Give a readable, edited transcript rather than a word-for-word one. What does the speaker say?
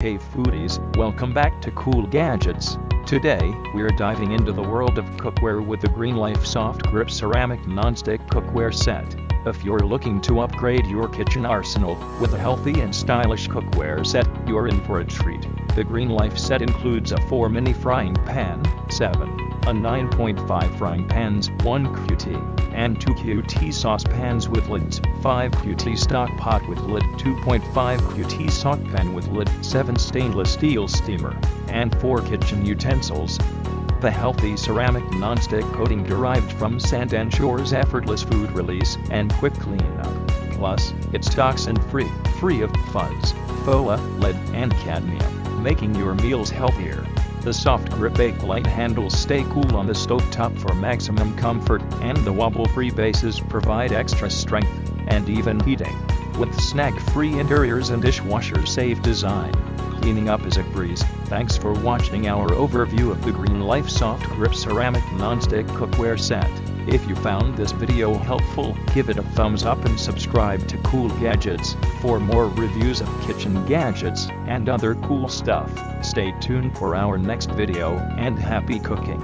Hey foodies, welcome back to Cool Gadgets. Today, we're diving into the world of cookware with the Greenlife Soft Grip Ceramic Nonstick Cookware Set. If you're looking to upgrade your kitchen arsenal with a healthy and stylish cookware set, you're in for a treat. The Greenlife set includes a 4 mini frying pan, 7 a 9.5 frying pans, 1 QT, and 2 QT saucepans with lids, 5 QT stock pot with lid, 2.5 QT saucepan with lid, 7 stainless steel steamer, and 4 kitchen utensils. The healthy ceramic non-stick coating derived from sand ensures effortless food release and quick cleanup. Plus, it's toxin-free, free of fuzz, FOA, lead, and cadmium, making your meals healthier. The soft grip bakelite handles stay cool on the stovetop for maximum comfort, and the wobble-free bases provide extra strength and even heating. With snag-free interiors and dishwasher-safe design, cleaning up is a breeze. Thanks for watching our overview of the Greenlife Soft Grip Ceramic Nonstick Cookware Set. If you found this video helpful, give it a thumbs up and subscribe to Cool Gadgets for more reviews of kitchen gadgets and other cool stuff. Stay tuned for our next video, and happy cooking!